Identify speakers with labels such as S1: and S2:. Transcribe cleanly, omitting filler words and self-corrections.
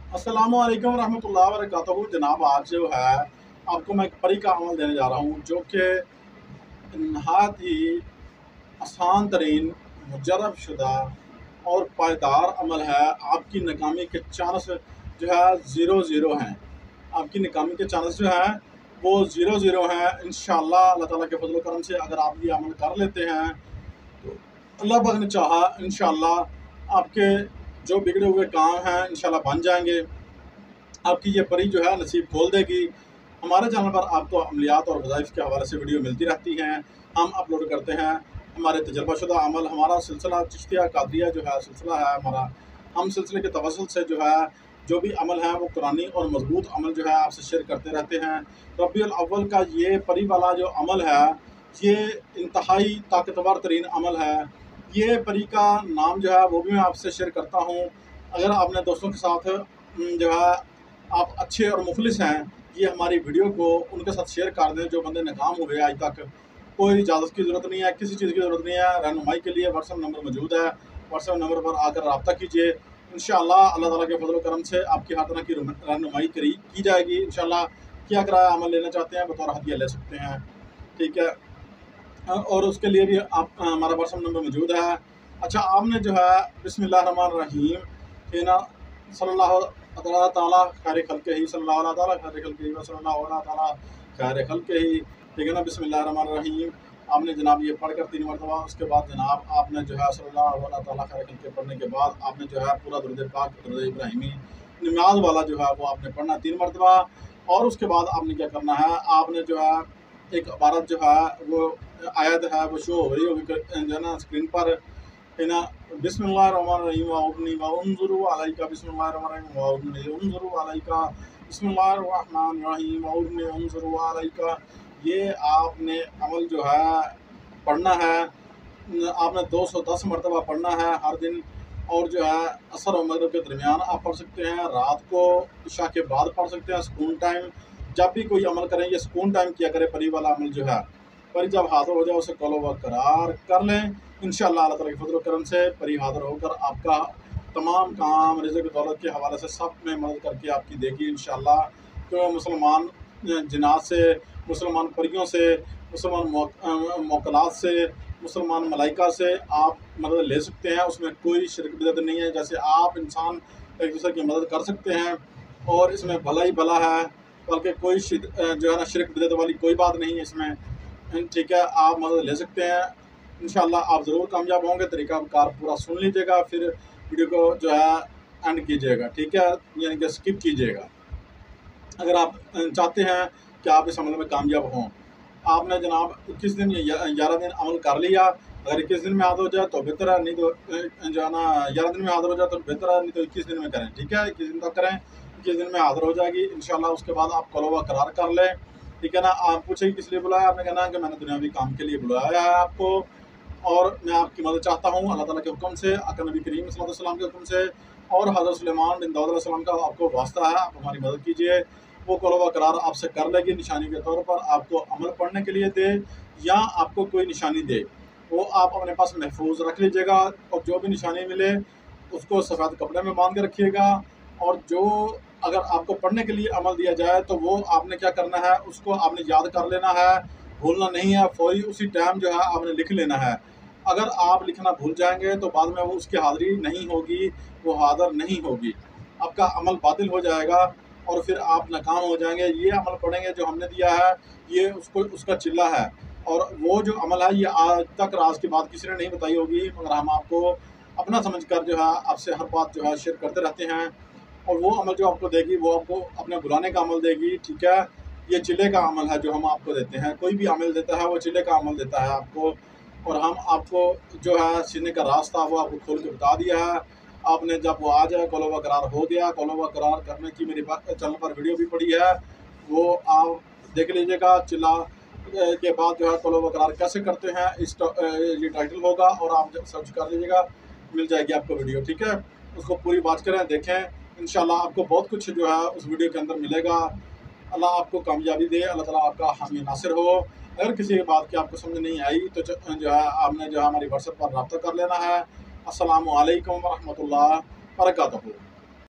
S1: अस्सलामु अलैकुम रहमतुल्लाहि व बरकातहू। जनाब, आज जो है आपको मैं एक परी का अमल देने जा रहा हूँ, जो कि नहायत ही आसान तरीन, मुजर्रब शुदा और पायदार अमल है। आपकी नाकामी के चांस जो है ज़ीरो हैं। आपकी नाकामी के चांस जो हैं वो ज़ीरो हैं। इंशाअल्लाह अल्लाह ताला के फजल करम से अगर आप ये अमल कर लेते हैं तो अल्लाह पाक ने चाहा इंशाअल्लाह आपके जो बिगड़े हुए काम हैं इंशाअल्लाह बन जाएंगे। आपकी ये परी जो है नसीब खोल देगी। हमारे चैनल पर आपको अमलियात और वज़ाइफ के हवाले से वीडियो मिलती रहती हैं। हम अपलोड करते हैं हमारे तजर्बाशुदा अमल। हमारा सिलसिला चिश्तिया कादरिया जो है सिलसिला है हमारा। हम सिलसिले के तवसल से जो है जो भी अमल है वो कुरानी और मजबूत अमल जो है आपसे शेयर करते रहते हैं। रबीउल अव्वल का ये परी वाला जो अमल है ये इंतहाई ताकतवर तरीन अमल है। ये परी का नाम जो है वो भी मैं आपसे शेयर करता हूँ। अगर आपने दोस्तों के साथ जो है आप अच्छे और मुखलिस हैं, ये हमारी वीडियो को उनके साथ शेयर कर दें जो बंदे नाकाम हुए आज तक। कोई इजाज़त की ज़रूरत नहीं है, किसी चीज़ की ज़रूरत नहीं है। रहनुमाई के लिए व्हाट्सएप नंबर मौजूद है, व्हाट्सएप नंबर पर आकर रब्ता कीजिए। इंशाअल्लाह अल्लाह ताला के फजल करम से आपकी हर तरह की रहनुमाई की जाएगी। इंशाअल्लाह क्या किराया अमल लेना चाहते हैं बतौर हदिया ले सकते हैं, ठीक है। और उसके लिए भी आप हमारा व्हाट्सएप नंबर मौजूद है। अच्छा, आपने जो है बिस्मिल्लाहिर्रहमानिर्रहीम है ना सल्लल्लाहु ताला खैर खल्क़े ही सल्लल्लाहु ताला खैर खल्क़े ही व सल्लल्लाहु ताला खैर खल्क़े ही, ठीक है ना। बिस्मिल्लाहिर्रहमानिर्रहीम आपने जनाब ये पढ़कर 3 मरतबा, उसके बाद जनाब आपने जो है सल्लल्लाहु ताला खैर खल्क़े पढ़ने के बाद आपने जो है पूरा दुरूद पाक दुरूद इब्राहिमी नमाज वाला जो है वो आपने पढ़ना 3 मरतबा। और उसके बाद आपने क्या करना है, आपने जो है एक इबारत जो है वो आयत है वो शो हो रही होगी जो है ना स्क्रीन पर, है ना। बिस्मिल्लाहिर्रहमानिर्रहीम वउदनी वउनज़ुरु अलैका बिस्मिल्लाहिर्रहमानिर्रहीम वउदनी वउनज़ुरु अलैका बिस्मिल्लाहिर्रहमानिर्रहीम वउदनी वउनज़ुरु अलैका। ये आपने अमल जो है पढ़ना है। आपने 210 मरतबा पढ़ना है हर दिन। और जो है असर और मगरिब के दरमियान आप पढ़ सकते हैं, रात को इशा के बाद पढ़ सकते हैं, सुकून टाइम। जब भी कोई अमल करें ये सुकून टाइम किया करे। परी वाला अमल जो है परी जब हाजिर हो जाए उसे कलो व करार कर लें। इंशाअल्लाह अल्लाह ताला के फजल करम से परी हाजिर होकर आपका तमाम काम रिज़्क़ दौलत के हवाले से सब में मदद करके आपकी देगी इंशाअल्लाह। तो मुसलमान जिन्नात से, मुसलमान परियों से, मुसलमान मौकलात से, मुसलमान मलाइका से आप मदद ले सकते हैं। उसमें कोई शिरक बिदअत नहीं है। जैसे आप इंसान एक दूसरे की मदद कर सकते हैं और इसमें भला ही भला है, बल्कि कोई जो है ना शिरक बिदअत वाली कोई बात नहीं है इसमें, ठीक है। आप मदद ले सकते हैं। इंशाअल्लाह आप ज़रूर कामयाब होंगे। तरीक़ाकार पूरा सुन लीजिएगा, फिर वीडियो को जो है एंड कीजिएगा, ठीक है, यानी कि स्किप कीजिएगा अगर आप चाहते हैं कि आप इस अमल में कामयाब हों। आपने जनाब 21 दिन या 11 दिन अमल कर लिया। अगर 21 दिन में हाथ हो जाए तो बेहतर है, नहीं तो जो है ना 11 दिन में हाजिर हो जाए तो बेहतर है, नहीं तो 21 दिन में करें, ठीक है। 21 दिन तक करें, 21 दिन में हाजिर हो जाएगी इंशाअल्लाह। उसके बाद आप कलो व करार कर लें, ठीक है ना। आप पूछें किस लिए बुलाया, आपने कहना है कि मैंने दुनियावी काम के लिए बुलाया है आपको और मैं आपकी मदद चाहता हूँ अल्लाह ताला के हुक्म से, आका नबी करीम सल्लल्लाहु अलैहि वसल्लम के हुक्म से, और हज़रत सुलेमान बिन दाऊद अलैहिस्सलाम का आपको वास्ता है, आप हमारी मदद कीजिए। वो कलो व करार आपसे कर लेगी निशानी के तौर पर, आपको अमल पढ़ने के लिए दे या आपको कोई निशानी दे, वो आप अपने पास महफूज रख लीजिएगा। और जो भी निशानी मिले उसको सफ़ेद कपड़े में बांध के रखिएगा। और जो अगर आपको पढ़ने के लिए अमल दिया जाए तो वो आपने क्या करना है, उसको आपने याद कर लेना है, भूलना नहीं है। फौरी उसी टाइम जो है आपने लिख लेना है। अगर आप लिखना भूल जाएंगे तो बाद में वो उसकी हाज़िरी नहीं होगी, वो हाज़िर नहीं होगी, आपका अमल बातिल हो जाएगा और फिर आप नाकाम हो जाएंगे। ये अमल पढ़ेंगे जो हमने दिया है, ये उसका चिल्ला है। और वो जो अमल है ये आज तक राज की बात किसी ने नहीं बताई होगी, मगर हम आपको अपना समझकर जो है आपसे हर बात जो है शेयर करते रहते हैं। और वो अमल जो आपको देगी वो आपको अपने बुलाने का अमल देगी, ठीक है। ये चिल्ले का अमल है जो हम आपको देते हैं। कोई भी अमल देता है वो चिल्ले का अमल देता है आपको। और हम आपको जो है सीने का रास्ता वो आपको खोल के बता दिया है। आपने जब वो आ जाए कलो व करार हो गया, कलो व करार करने की मेरी चैनल पर वीडियो भी पड़ी है, वो आप देख लीजिएगा। चिल्ला के बाद जो है कलो व करार कैसे करते हैं इस ये टाइटल होगा और आप जब सर्च कर लीजिएगा मिल जाएगी आपको वीडियो, ठीक है। उसको पूरी बात करें, देखें, इंशाल्लाह आपको बहुत कुछ जो है उस वीडियो के अंदर मिलेगा। अल्लाह आपको कामयाबी दे, अल्लाह ताला आपका हामी नासिर हो। अगर किसी बात की आपको समझ नहीं आई तो जो है आपने जो है हमारी व्हाट्सएप पर रब्ता कर लेना है। अस्सलामु अलैकुम व रहमतुल्लाहि व बरकातहू।